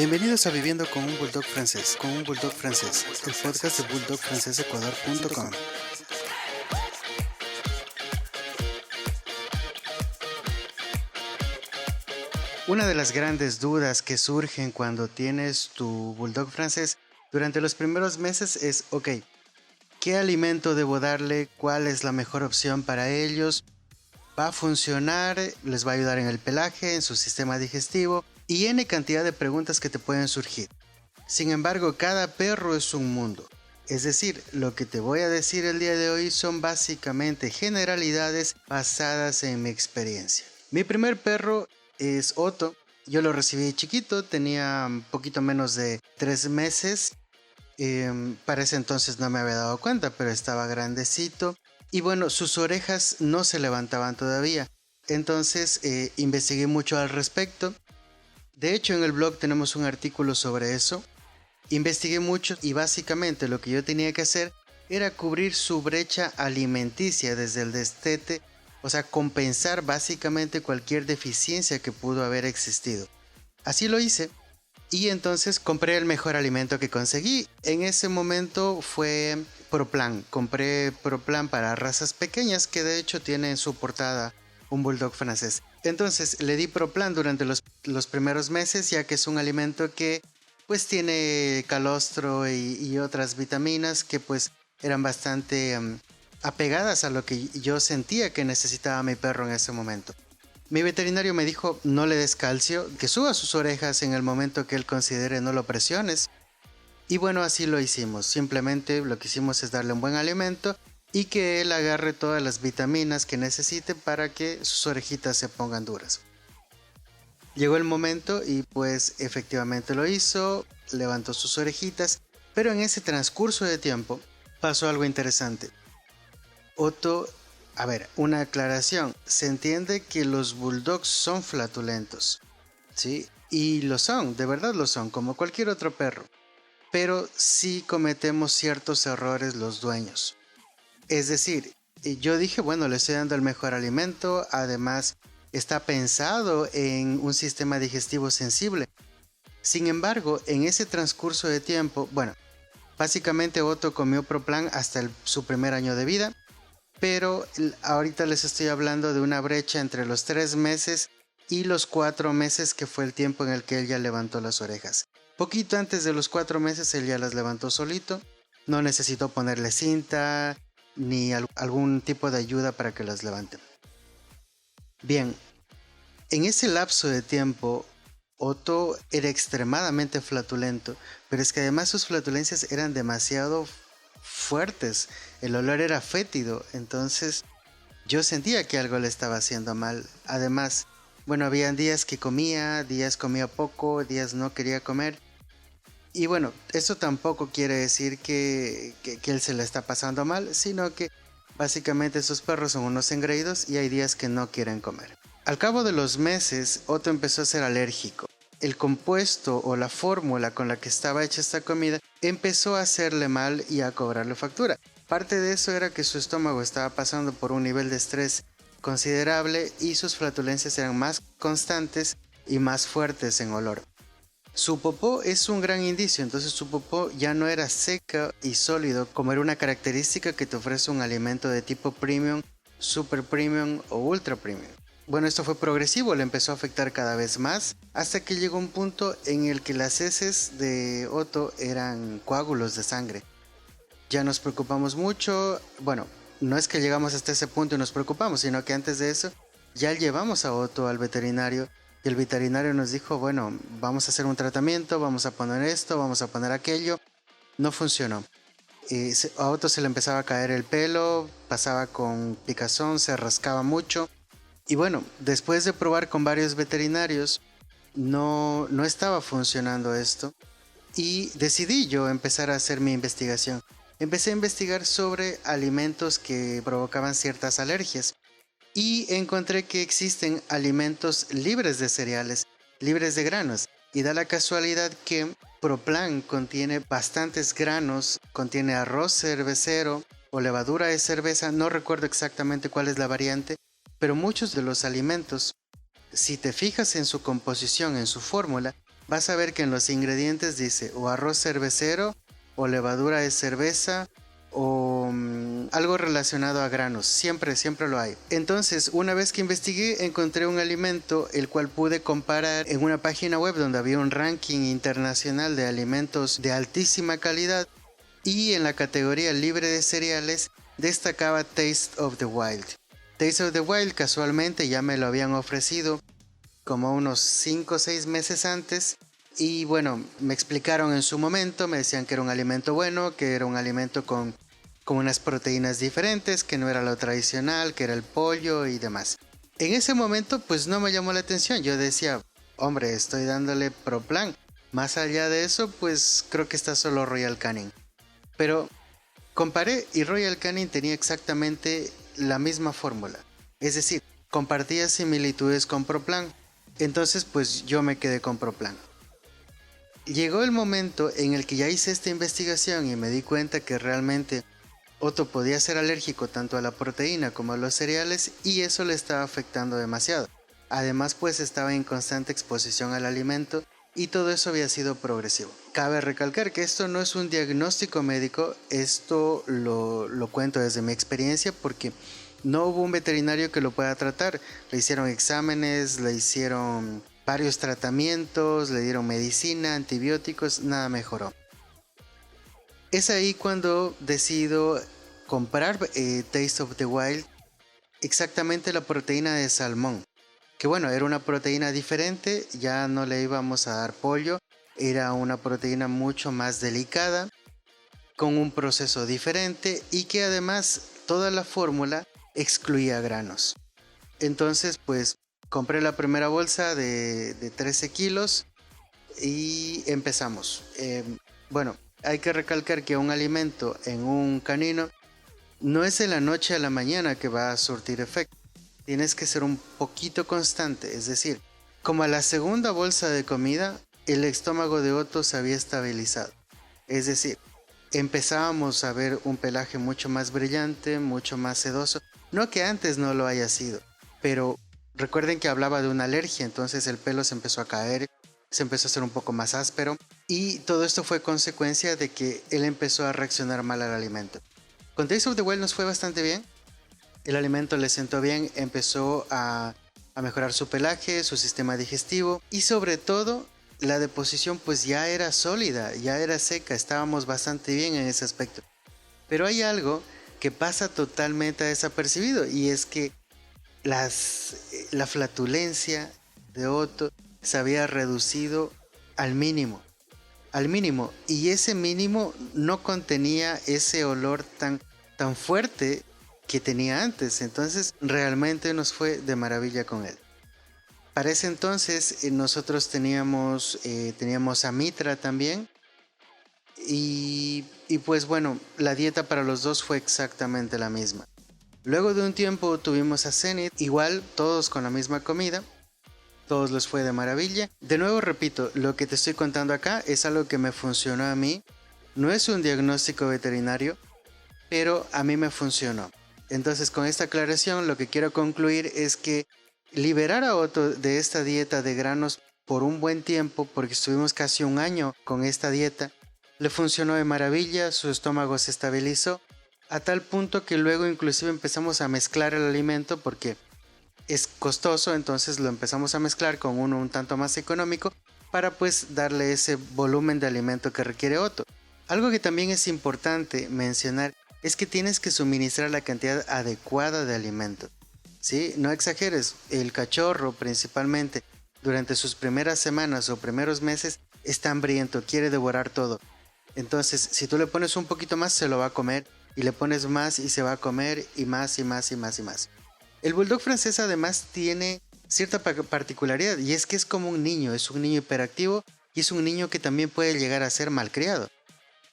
Bienvenidos a Viviendo con un Bulldog Francés, el podcast de bulldogfrancesecuador.com. Una de las grandes dudas que surgen cuando tienes tu Bulldog francés durante los primeros meses es, ¿qué alimento debo darle? ¿Cuál es la mejor opción para ellos? ¿Va a funcionar? ¿Les va a ayudar en el pelaje, en su sistema digestivo? Y N cantidad de preguntas que te pueden surgir. Sin embargo, cada perro es un mundo. Es decir, lo que te voy a decir el día de hoy son básicamente generalidades basadas en mi experiencia. Mi primer perro es Otto. Yo lo recibí chiquito, tenía un poquito menos de 3 meses. Para ese entonces no me había dado cuenta, pero estaba grandecito. Y bueno, sus orejas no se levantaban todavía. Entonces investigué mucho al respecto. De hecho, en el blog tenemos un artículo sobre eso. Investigué mucho y básicamente lo que yo tenía que hacer era cubrir su brecha alimenticia desde el destete, o sea, compensar básicamente cualquier deficiencia que pudo haber existido. Así lo hice y entonces compré el mejor alimento que conseguí. En ese momento fue Proplan. Compré Proplan para razas pequeñas, que de hecho tiene en su portada un bulldog francés. Entonces le di Proplan durante los primeros meses, ya que es un alimento que pues tiene calostro y otras vitaminas que pues eran bastante apegadas a lo que yo sentía que necesitaba mi perro en ese momento. Mi veterinario me dijo: no le des calcio, que suba sus orejas en el momento que él considere, no lo presiones. Y bueno, así lo hicimos. Simplemente lo que hicimos es darle un buen alimento y que él agarre todas las vitaminas que necesite para que sus orejitas se pongan duras. Llegó el momento y pues efectivamente lo hizo, levantó sus orejitas, pero en ese transcurso de tiempo pasó algo interesante. Otto, una aclaración, se entiende que los bulldogs son flatulentos, ¿sí? Y lo son, de verdad lo son, como cualquier otro perro, pero sí cometemos ciertos errores los dueños. Es decir, yo dije, bueno, le estoy dando el mejor alimento, además está pensado en un sistema digestivo sensible. Sin embargo, en ese transcurso de tiempo, básicamente Otto comió Proplan hasta su primer año de vida, pero ahorita les estoy hablando de una brecha entre los 3 meses y los 4 meses, que fue el tiempo en el que él ya levantó las orejas. Poquito antes de los 4 meses él ya las levantó solito, no necesitó ponerle cinta ni algún tipo de ayuda para que las levanten. Bien, en ese lapso de tiempo Otto era extremadamente flatulento, pero es que además sus flatulencias eran demasiado fuertes, el olor era fétido, entonces yo sentía que algo le estaba haciendo mal. Además, había días que días comía poco, días no quería comer. Y bueno, eso tampoco quiere decir que él se le está pasando mal, sino que básicamente esos perros son unos engreídos y hay días que no quieren comer. Al cabo de los meses, Otto empezó a ser alérgico. El compuesto o la fórmula con la que estaba hecha esta comida empezó a hacerle mal y a cobrarle factura. Parte de eso era que su estómago estaba pasando por un nivel de estrés considerable y sus flatulencias eran más constantes y más fuertes en olor. Su popó es un gran indicio, entonces su popó ya no era seca y sólido como era una característica que te ofrece un alimento de tipo premium, super premium o ultra premium. Bueno, esto fue progresivo, le empezó a afectar cada vez más hasta que llegó un punto en el que las heces de Otto eran coágulos de sangre. Ya nos preocupamos mucho, no es que llegamos hasta ese punto y nos preocupamos, sino que antes de eso ya llevamos a Otto al veterinario. Y el veterinario nos dijo, vamos a hacer un tratamiento, vamos a poner esto, vamos a poner aquello. No funcionó. A Otto se le empezaba a caer el pelo, pasaba con picazón, se rascaba mucho. Y después de probar con varios veterinarios, no estaba funcionando esto. Y decidí yo empezar a hacer mi investigación. Empecé a investigar sobre alimentos que provocaban ciertas alergias. Y encontré que existen alimentos libres de cereales, libres de granos. Y da la casualidad que Proplan contiene bastantes granos, contiene arroz cervecero o levadura de cerveza, no recuerdo exactamente cuál es la variante, pero muchos de los alimentos, si te fijas en su composición, en su fórmula, vas a ver que en los ingredientes dice o arroz cervecero, o levadura de cerveza, o algo relacionado a granos. Siempre, siempre lo hay. Entonces, una vez que investigué, encontré un alimento el cual pude comparar en una página web donde había un ranking internacional de alimentos de altísima calidad, y en la categoría libre de cereales destacaba Taste of the Wild. Taste of the Wild casualmente ya me lo habían ofrecido como unos 5 o 6 meses antes. Y bueno, me explicaron en su momento, me decían que era un alimento bueno, que era un alimento con unas proteínas diferentes, que no era lo tradicional, que era el pollo y demás. En ese momento pues no me llamó la atención, yo decía, hombre, estoy dándole Pro Plan. Más allá de eso, pues creo que está solo Royal Canin. Pero comparé y Royal Canin tenía exactamente la misma fórmula. Es decir, compartía similitudes con Pro Plan. Entonces pues yo me quedé con Pro Plan. Llegó el momento en el que ya hice esta investigación y me di cuenta que realmente Otto podía ser alérgico tanto a la proteína como a los cereales, y eso le estaba afectando demasiado. Además pues estaba en constante exposición al alimento y todo eso había sido progresivo. Cabe recalcar que esto no es un diagnóstico médico, esto lo cuento desde mi experiencia porque no hubo un veterinario que lo pueda tratar. Le hicieron exámenes, le hicieron varios tratamientos, le dieron medicina, antibióticos, nada mejoró. Es ahí cuando decido comprar Taste of the Wild, exactamente la proteína de salmón. Que bueno, era una proteína diferente, ya no le íbamos a dar pollo, era una proteína mucho más delicada, con un proceso diferente y que además toda la fórmula excluía granos. Entonces pues compré la primera bolsa de 13 kilos y empezamos. Bueno, hay que recalcar que un alimento en un canino no es de la noche a la mañana que va a surtir efecto. Tienes que ser un poquito constante, es decir, como a la segunda bolsa de comida, el estómago de Otto se había estabilizado. Es decir, empezábamos a ver un pelaje mucho más brillante, mucho más sedoso. No que antes no lo haya sido, pero recuerden que hablaba de una alergia, entonces el pelo se empezó a caer, se empezó a hacer un poco más áspero, y todo esto fue consecuencia de que él empezó a reaccionar mal al alimento. Con Taste of the Wild nos fue bastante bien, el alimento le sentó bien, empezó a mejorar su pelaje, su sistema digestivo, y sobre todo la deposición pues ya era sólida, ya era seca, estábamos bastante bien en ese aspecto. Pero hay algo que pasa totalmente desapercibido, y es que la flatulencia de Otto se había reducido al mínimo, y ese mínimo no contenía ese olor tan fuerte que tenía antes. Entonces realmente nos fue de maravilla con él. Para ese entonces nosotros teníamos a Mitra también, y pues bueno, la dieta para los dos fue exactamente la misma. Luego de un tiempo tuvimos a Zenith, igual todos con la misma comida, todos les fue de maravilla. De nuevo repito, lo que te estoy contando acá es algo que me funcionó a mí, no es un diagnóstico veterinario, pero a mí me funcionó. Entonces con esta aclaración lo que quiero concluir es que liberar a Otto de esta dieta de granos por un buen tiempo, porque estuvimos casi un año con esta dieta, le funcionó de maravilla, su estómago se estabilizó, a tal punto que luego inclusive empezamos a mezclar el alimento porque es costoso, entonces lo empezamos a mezclar con uno un tanto más económico para pues darle ese volumen de alimento que requiere Otto. Algo que también es importante mencionar es que tienes que suministrar la cantidad adecuada de alimento, ¿sí? No exageres, el cachorro principalmente durante sus primeras semanas o primeros meses está hambriento, quiere devorar todo. Entonces si tú le pones un poquito más se lo va a comer, y le pones más y se va a comer, y más y más y más y más. El bulldog francés además tiene cierta particularidad, y es que es como un niño, es un niño hiperactivo y es un niño que también puede llegar a ser malcriado.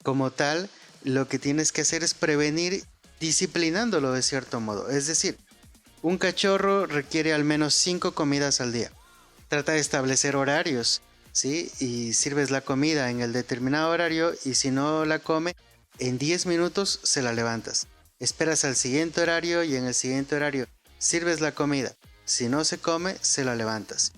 Como tal, lo que tienes que hacer es prevenir disciplinándolo de cierto modo. Es decir, un cachorro requiere al menos 5 comidas al día. Trata de establecer horarios, ¿sí? Y sirves la comida en el determinado horario, y si no la come, en 10 minutos se la levantas. Esperas al siguiente horario y en el siguiente horario sirves la comida. Si no se come, se la levantas,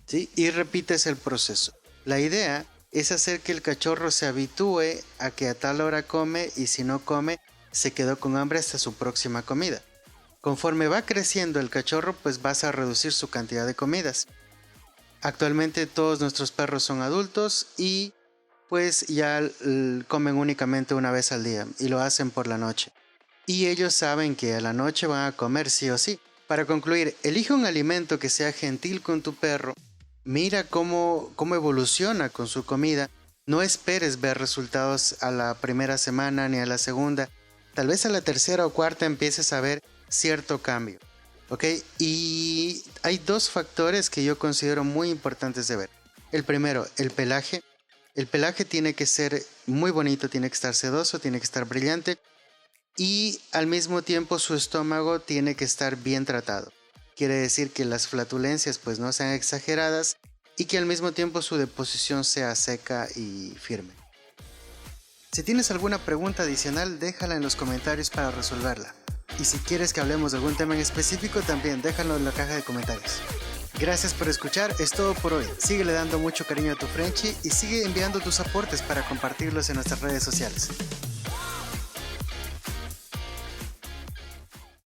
¿sí? Y repites el proceso. La idea es hacer que el cachorro se habitúe a que a tal hora come y si no come, se quedó con hambre hasta su próxima comida. Conforme va creciendo el cachorro, pues vas a reducir su cantidad de comidas. Actualmente todos nuestros perros son adultos y pues ya comen únicamente una vez al día y lo hacen por la noche. Y ellos saben que a la noche van a comer sí o sí. Para concluir, elige un alimento que sea gentil con tu perro. Mira cómo evoluciona con su comida. No esperes ver resultados a la primera semana ni a la segunda. Tal vez a la tercera o cuarta empieces a ver cierto cambio. ¿Ok? Y hay dos factores que yo considero muy importantes de ver. El primero, el pelaje. El pelaje tiene que ser muy bonito, tiene que estar sedoso, tiene que estar brillante. Y al mismo tiempo su estómago tiene que estar bien tratado. Quiere decir que las flatulencias pues no sean exageradas y que al mismo tiempo su deposición sea seca y firme. Si tienes alguna pregunta adicional, déjala en los comentarios para resolverla. Y si quieres que hablemos de algún tema en específico, también déjalo en la caja de comentarios. Gracias por escuchar, es todo por hoy. Síguele dando mucho cariño a tu Frenchie y sigue enviando tus aportes para compartirlos en nuestras redes sociales.